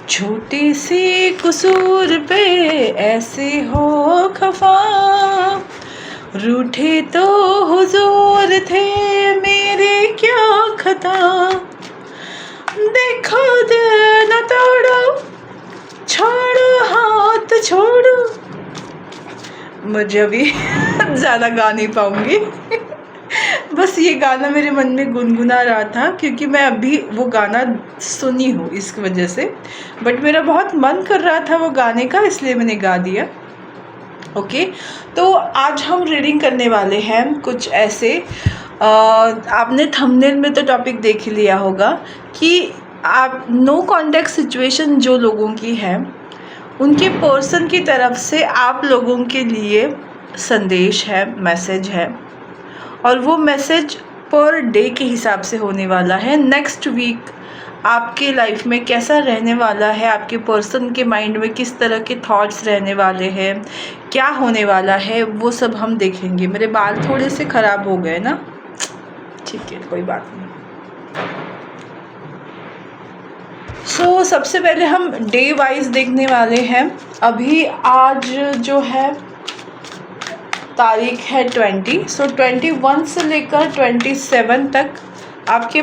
छोटी सी कसूर पे ऐसे हो खफा, रूठे तो हुजूर थे मेरे क्या खता, देखो दिल न तोड़ो, छोड़ो हाथ छोड़ो। मुझे अभी ज़्यादा गा नहीं पाऊँगी बस ये गाना मेरे मन में गुनगुना रहा था क्योंकि मैं अभी वो गाना सुनी हूँ इस वजह से, बट मेरा बहुत मन कर रहा था वो गाने का, इसलिए मैंने गा दिया। ओके, तो आज हम रीडिंग करने वाले हैं कुछ ऐसे आपने थंबनेल में तो टॉपिक देख ही लिया होगा कि आप नो कॉन्टेक्स्ट सिचुएशन जो लोगों की है उनके पर्सन की तरफ से आप लोगों के लिए संदेश है, मैसेज है, और वो मैसेज पर डे के हिसाब से होने वाला है। नेक्स्ट वीक आपके लाइफ में कैसा रहने वाला है, आपके पर्सन के माइंड में किस तरह के थॉट्स रहने वाले हैं, क्या होने वाला है, वो सब हम देखेंगे। मेरे बाल थोड़े से ख़राब हो गए ना, ठीक है कोई बात नहीं। सबसे पहले हम डे वाइज देखने वाले हैं। अभी आज जो है तारीख है 20, 21 से लेकर 27 तक आपके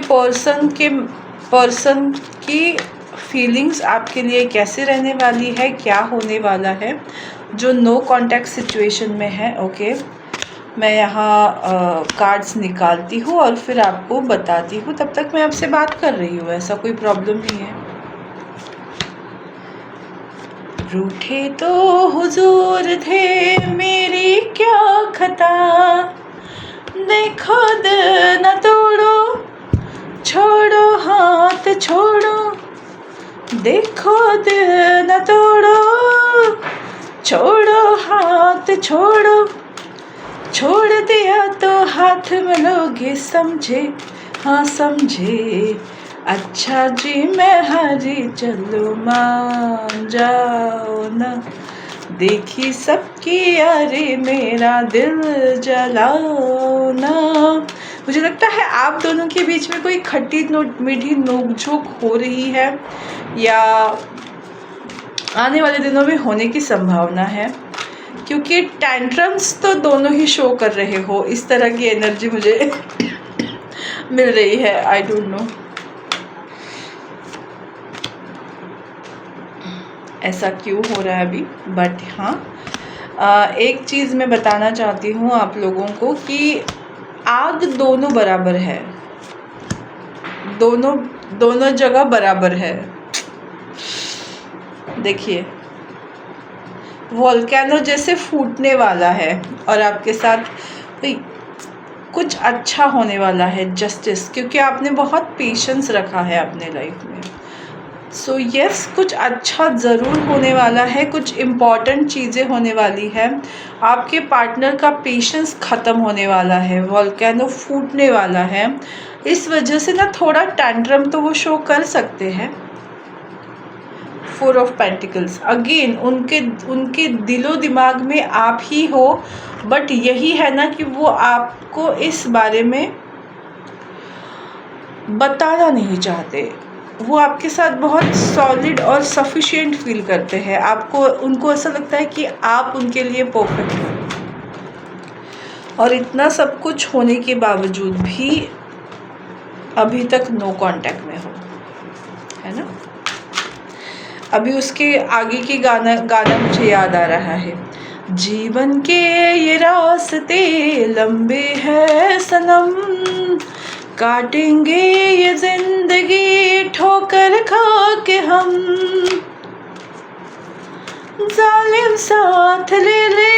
पर्सन की फीलिंग्स आपके लिए कैसे रहने वाली है, क्या होने वाला है जो नो कॉन्टैक्ट सिचुएशन में है। ओके, मैं यहाँ कार्ड्स निकालती हूँ और फिर आपको बताती हूँ, तब तक मैं आपसे बात कर रही हूँ, ऐसा कोई प्रॉब्लम नहीं है। रूठे तो हुजूर थे मेरी क्या खता, देखो दिल न तोड़ो, छोड़ो हाथ छोड़ो, देखो दिल न तोड़ो, छोड़ो हाथ छोड़ो, छोड़ दिया तो हाथ मिलोगे समझे, हाँ समझे, अच्छा जी मैं हारी चलो मान जाओ ना, देखी सबकी यारी मेरा दिल जलाओ ना। मुझे लगता है आप दोनों के बीच में कोई खट्टी मीठी नोक-झोंक हो रही है या आने वाले दिनों में होने की संभावना है, क्योंकि टैंट्रम्स तो दोनों ही शो कर रहे हो, इस तरह की एनर्जी मुझे मिल रही है। आई डोंट नो ऐसा क्यों हो रहा है अभी, बट हाँ एक चीज़ मैं बताना चाहती हूँ आप लोगों को कि आग दोनों बराबर है, दोनों जगह बराबर है। देखिए वोल्केनो जैसे फूटने वाला है और आपके साथ कुछ अच्छा होने वाला है, जस्टिस, क्योंकि आपने बहुत पेशेंस रखा है अपने लाइफ में। सो यस, कुछ अच्छा ज़रूर होने वाला है, कुछ इम्पॉर्टेंट चीज़ें होने वाली है, आपके पार्टनर का पेशेंस ख़त्म होने वाला है, वोल्केनो फूटने वाला है। इस वजह से ना थोड़ा टैंट्रम तो वो शो कर सकते हैं। 4 ऑफ पेंटिकल्स अगेन उनके दिलो दिमाग में आप ही हो, बट यही है ना कि वो आपको इस बारे में बताना नहीं चाहते। वो आपके साथ बहुत सॉलिड और सफिशिएंट फील करते हैं, उनको ऐसा लगता है कि आप उनके लिए परफेक्ट हो, और इतना सब कुछ होने के बावजूद भी अभी तक नो कांटेक्ट में हो, है ना। अभी उसके आगे की गाना मुझे याद आ रहा है, जीवन के ये रास्ते लंबे हैं सनम, काटेंगे ये जिंदगी ठोकर खा के हम, जालिम साथ ले ले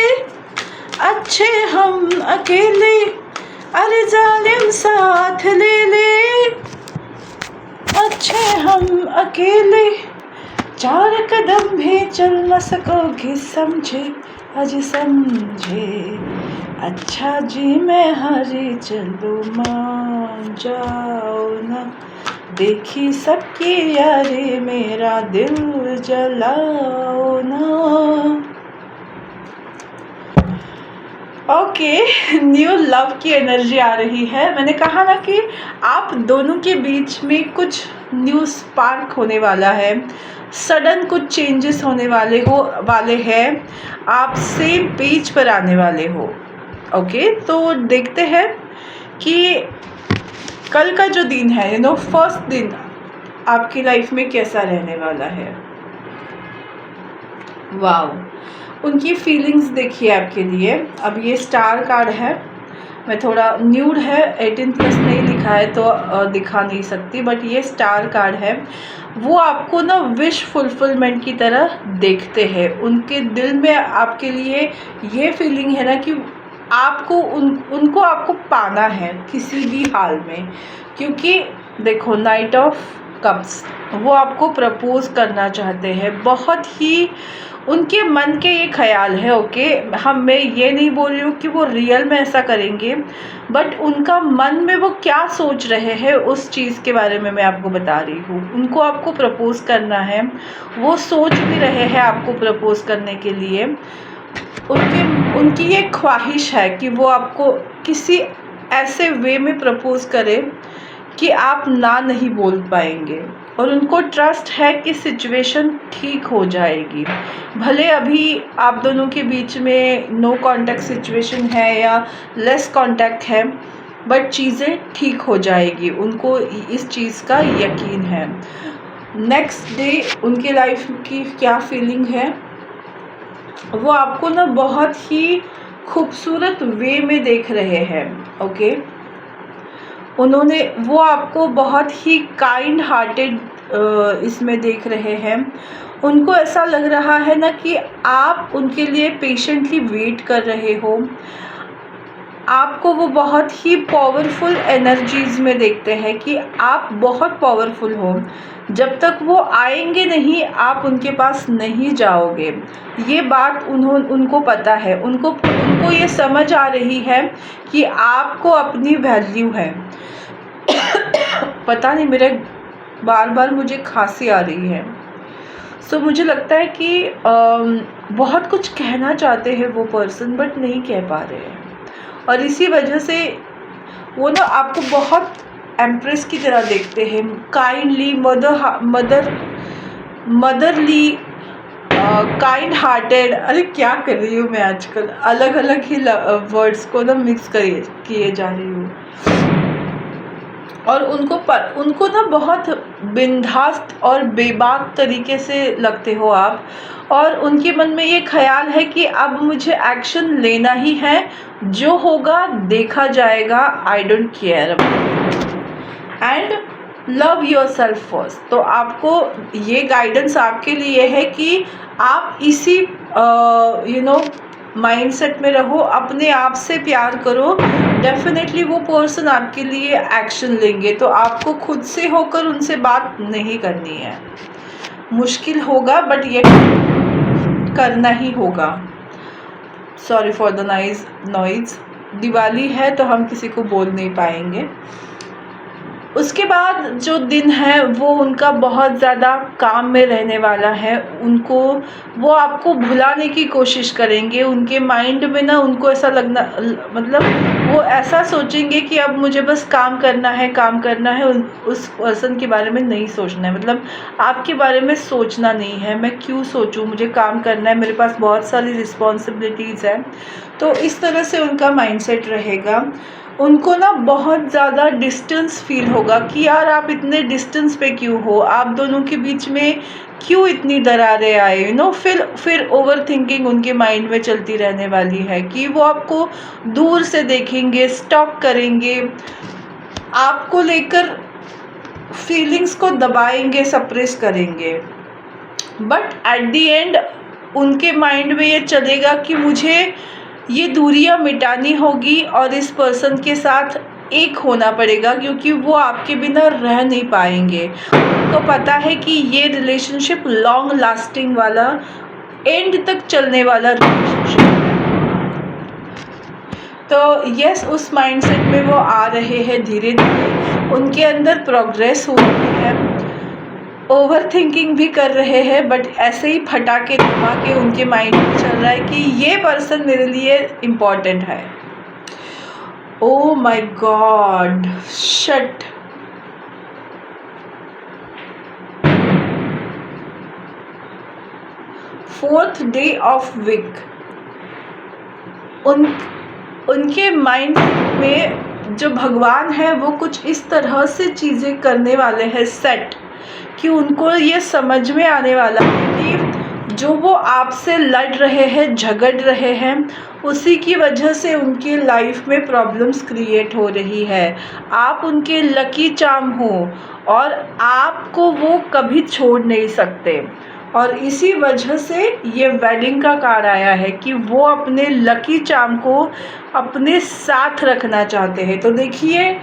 अच्छे हम अकेले, अरे जालिम साथ ले ले अच्छे हम अकेले, 4 कदम भी चल न सकोगे समझे, आज समझे, अच्छा जी मैं हारी चलो मान जाओ ना, देखी सबकी यारी मेरा दिल जलाओ ना। ओके, न्यू लव की एनर्जी आ रही है। मैंने कहा ना कि आप दोनों के बीच में कुछ न्यू स्पार्क होने वाला है, सडन कुछ चेंजेस होने वाले हैं, आप सेम पेज पर आने वाले हो। ओके, तो देखते हैं कि कल का जो दिन है, फर्स्ट दिन आपकी लाइफ में कैसा रहने वाला है। वाओ, उनकी फीलिंग्स देखिए आपके लिए। अब ये स्टार कार्ड है, मैं थोड़ा न्यूड है, 18+ नहीं लिखा है तो दिखा नहीं सकती, बट ये स्टार कार्ड है। वो आपको ना विश फुलफिलमेंट की तरह देखते हैं। उनके दिल में आपके लिए ये फीलिंग है ना कि आपको उनको आपको पाना है किसी भी हाल में, क्योंकि देखो नाइट ऑफ कप्स, वो आपको प्रपोज करना चाहते हैं। बहुत ही उनके मन के ये ख्याल है। ओके, मैं ये नहीं बोल रही हूँ कि वो रियल में ऐसा करेंगे, बट उनका मन में वो क्या सोच रहे हैं उस चीज़ के बारे में मैं आपको बता रही हूँ। उनको आपको प्रपोज करना है, वो सोच भी रहे हैं आपको प्रपोज करने के लिए। उनकी ये ख्वाहिश है कि वो आपको किसी ऐसे वे में प्रपोज करें कि आप ना नहीं बोल पाएंगे, और उनको ट्रस्ट है कि सिचुएशन ठीक हो जाएगी। भले अभी आप दोनों के बीच में नो कांटेक्ट सिचुएशन है या लेस कांटेक्ट है, बट चीज़ें ठीक हो जाएगी, उनको इस चीज़ का यकीन है। नेक्स्ट डे उनके लाइफ की क्या फीलिंग है, वो आपको ना बहुत ही खूबसूरत वे में देख रहे हैं। ओके, वो आपको बहुत ही काइंड हार्टेड इसमें देख रहे हैं। उनको ऐसा लग रहा है ना कि आप उनके लिए पेशेंटली वेट कर रहे हो। आपको वो बहुत ही पावरफुल एनर्जीज़ में देखते हैं कि आप बहुत पावरफुल हो। जब तक वो आएंगे नहीं, आप उनके पास नहीं जाओगे। ये बात उनको पता है। उनको ये समझ आ रही है कि आपको अपनी वैल्यू है। पता नहीं, मेरे बार बार मुझे खांसी आ रही है। मुझे लगता है कि बहुत कुछ कहना चाहते हैं वो पर्सन, बट नहीं कह पा रहे हैं, और इसी वजह से वो ना आपको बहुत एम्प्रेस की तरह देखते हैं। Kindly, motherly, kind hearted. अरे क्या कर रही हूँ मैं आजकल, अलग अलग ही वर्ड्स को ना मिक्स किए जा रही हूँ। और उनको ना बहुत बिंदास्त और बेबाक तरीके से लगते हो आप, और उनके मन में ये ख्याल है कि अब मुझे एक्शन लेना ही है, जो होगा देखा जाएगा, I don't care. And love your self first. तो आपको ये गाइडेंस आपके लिए है कि आप इसी माइंडसेट में रहो, अपने आप से प्यार करो। डेफिनेटली वो पर्सन आपके लिए एक्शन लेंगे, तो आपको खुद से होकर उनसे बात नहीं करनी है। मुश्किल होगा, बट ये करना ही होगा। Sorry for the noise. Diwali है तो हम किसी को बोल नहीं पाएंगे। उसके बाद जो दिन है वो उनका बहुत ज़्यादा काम में रहने वाला है। वो आपको भुलाने की कोशिश करेंगे। उनके माइंड में ना उनको ऐसा लगना, मतलब वो ऐसा सोचेंगे कि अब मुझे बस काम करना है, उस पर्सन के बारे में नहीं सोचना है। मतलब आपके बारे में सोचना नहीं है, मैं क्यों सोचूं, मुझे काम करना है, मेरे पास बहुत सारी रिस्पॉन्सिबिलिटीज़ हैं। तो इस तरह से उनका माइंडसेट रहेगा। उनको ना बहुत ज़्यादा डिस्टेंस फील होगा कि यार आप इतने डिस्टेंस पे क्यों हो, आप दोनों के बीच में क्यों इतनी दरारें आए। फिर ओवर थिंकिंग उनके माइंड में चलती रहने वाली है कि वो आपको दूर से देखेंगे, स्टॉक करेंगे, आपको लेकर फीलिंग्स को दबाएंगे, सप्रेस करेंगे। बट एट द एंड उनके माइंड में ये चलेगा कि मुझे ये दूरियां मिटानी होगी और इस पर्सन के साथ एक होना पड़ेगा, क्योंकि वो आपके बिना रह नहीं पाएंगे। उनको पता है कि ये रिलेशनशिप लॉन्ग लास्टिंग वाला, एंड तक चलने वाला रिलेशनशिप। तो यस, उस माइंडसेट में वो आ रहे हैं धीरे धीरे। उनके अंदर प्रोग्रेस हो रही है, ओवर थिंकिंग भी कर रहे हैं, बट ऐसे ही फटाके धमाके उनके माइंड में चल रहा है कि ये पर्सन मेरे लिए इम्पॉर्टेंट है। Oh my god, shut. 4th day of week उनके माइंड में जो भगवान है वो कुछ इस तरह से चीज़ें करने वाले हैं सेट, कि उनको ये समझ में आने वाला है कि जो वो आपसे लड़ रहे हैं, झगड़ रहे हैं, उसी की वजह से उनकी लाइफ में प्रॉब्लम्स क्रिएट हो रही है। आप उनके लकी चार्म हो और आपको वो कभी छोड़ नहीं सकते, और इसी वजह से ये वेडिंग का कार्ड आया है कि वो अपने लकी चार्म को अपने साथ रखना चाहते हैं। तो देखिए,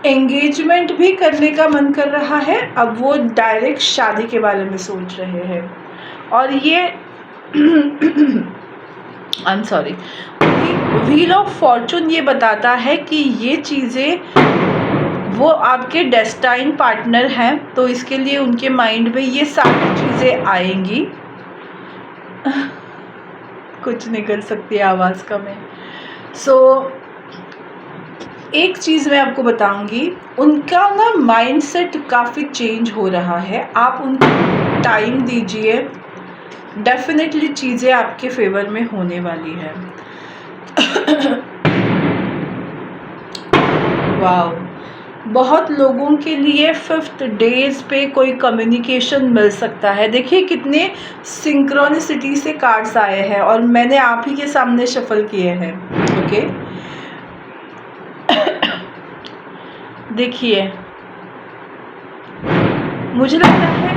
एंगेजमेंट भी करने का मन कर रहा है, अब वो डायरेक्ट शादी के बारे में सोच रहे हैं। और ये I am sorry, wheel of Fortune ये बताता है कि ये चीज़ें वो आपके डेस्टाइन पार्टनर हैं, तो इसके लिए उनके माइंड में ये सारी चीज़ें आएंगी। कुछ नहीं कर सकती, आवाज़ कम है। एक चीज़ मैं आपको बताऊंगी, उनका ना माइंडसेट काफ़ी चेंज हो रहा है। आप उनको टाइम दीजिए, डेफिनेटली चीज़ें आपके फेवर में होने वाली है। वाओ, बहुत लोगों के लिए 5th डेज पे कोई कम्युनिकेशन मिल सकता है। देखिए कितने सिंक्रोनिसिटी से कार्ड्स आए हैं और मैंने आप ही के सामने शफल किए हैं। ओके, देखिए मुझे लगता है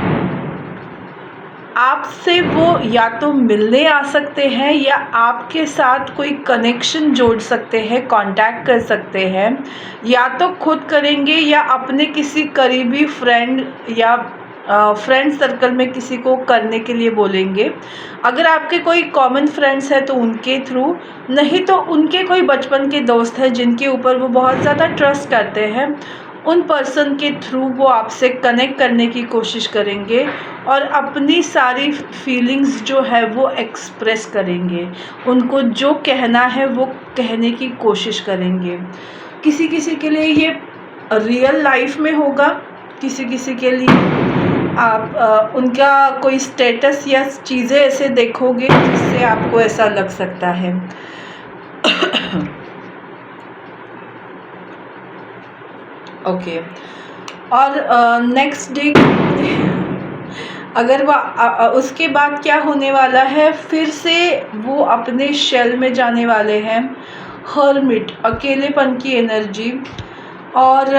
आपसे वो या तो मिलने आ सकते हैं या आपके साथ कोई कनेक्शन जोड़ सकते हैं, कांटेक्ट कर सकते हैं, या तो खुद करेंगे या अपने किसी करीबी फ्रेंड या फ्रेंड सर्कल में किसी को करने के लिए बोलेंगे। अगर आपके कोई कॉमन फ्रेंड्स हैं तो उनके थ्रू, नहीं तो उनके कोई बचपन के दोस्त हैं जिनके ऊपर वो बहुत ज़्यादा ट्रस्ट करते हैं, उन पर्सन के थ्रू वो आपसे कनेक्ट करने की कोशिश करेंगे और अपनी सारी फीलिंग्स जो है वो एक्सप्रेस करेंगे। उनको जो कहना है वो कहने की कोशिश करेंगे। किसी किसी के लिए ये रियल लाइफ में होगा, किसी किसी के लिए आप उनका कोई स्टेटस या चीज़ें ऐसे देखोगे जिससे आपको ऐसा लग सकता है। ओके, और नेक्स्ट डे अगर वह उसके बाद क्या होने वाला है, फिर से वो अपने शेल में जाने वाले हैं, हर्मिट, अकेलेपन की एनर्जी। और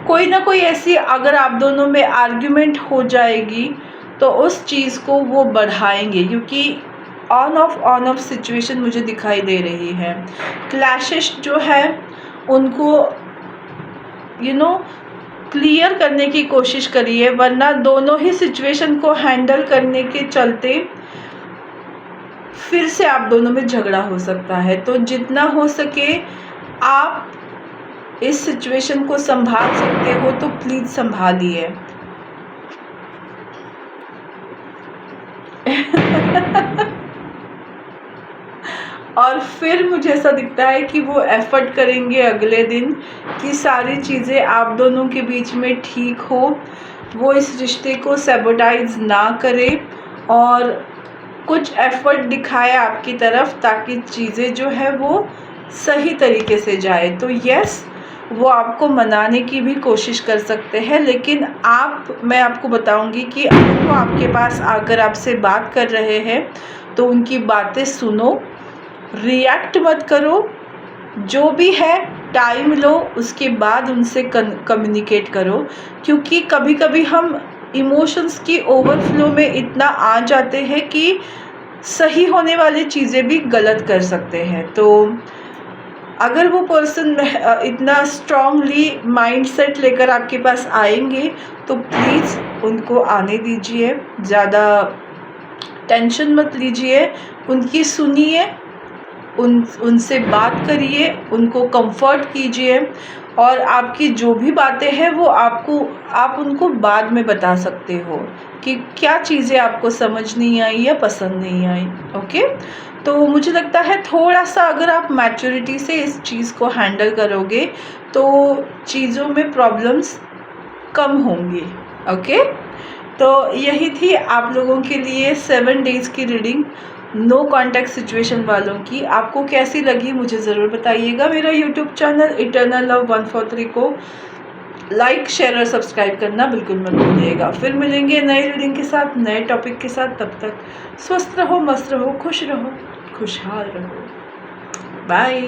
कोई ना कोई ऐसी, अगर आप दोनों में आर्ग्यूमेंट हो जाएगी तो उस चीज़ को वो बढ़ाएंगे, क्योंकि ऑन ऑफ सिचुएशन मुझे दिखाई दे रही है। क्लैशेस जो है उनको क्लियर करने की कोशिश करिए, वरना दोनों ही सिचुएशन को हैंडल करने के चलते फिर से आप दोनों में झगड़ा हो सकता है। तो जितना हो सके आप इस सिचुएशन को संभाल सकते हो तो प्लीज़ संभालिए। और फिर मुझे ऐसा दिखता है कि वो एफर्ट करेंगे अगले दिन कि सारी चीज़ें आप दोनों के बीच में ठीक हो, वो इस रिश्ते को सैबोटाइज ना करे और कुछ एफर्ट दिखाए आपकी तरफ, ताकि चीज़ें जो है वो सही तरीके से जाए। तो यस, वो आपको मनाने की भी कोशिश कर सकते हैं, लेकिन मैं आपको बताऊंगी कि अगर वो आपके पास आकर आपसे बात कर रहे हैं तो उनकी बातें सुनो, रिएक्ट मत करो, जो भी है टाइम लो, उसके बाद उनसे कम्युनिकेट करो। क्योंकि कभी कभी हम इमोशंस की ओवरफ्लो में इतना आ जाते हैं कि सही होने वाली चीज़ें भी गलत कर सकते हैं। तो अगर वो पर्सन इतना स्ट्रांगली माइंडसेट लेकर आपके पास आएंगे तो प्लीज़ उनको आने दीजिए, ज़्यादा टेंशन मत लीजिए, उनकी सुनिए, उनसे बात करिए, उनको कंफर्ट कीजिए, और आपकी जो भी बातें हैं वो आप उनको बाद में बता सकते हो कि क्या चीज़ें आपको समझ नहीं आई या पसंद नहीं आई। ओके, तो मुझे लगता है थोड़ा सा अगर आप मैच्योरिटी से इस चीज़ को हैंडल करोगे तो चीज़ों में प्रॉब्लम्स कम होंगी। ओके, तो यही थी आप लोगों के लिए 7 डेज़ की रीडिंग नो कॉन्टैक्ट सिचुएशन वालों की। आपको कैसी लगी मुझे ज़रूर बताइएगा। मेरा यूट्यूब चैनल इटर्नल लव 143 को लाइक, शेयर और सब्सक्राइब करना बिल्कुल मत भूलिएगा। फिर मिलेंगे नए रीडिंग के साथ, नए टॉपिक के साथ। तब तक स्वस्थ रहो, मस्त रहो, खुश रहो, खुशहाल रहो। बाय।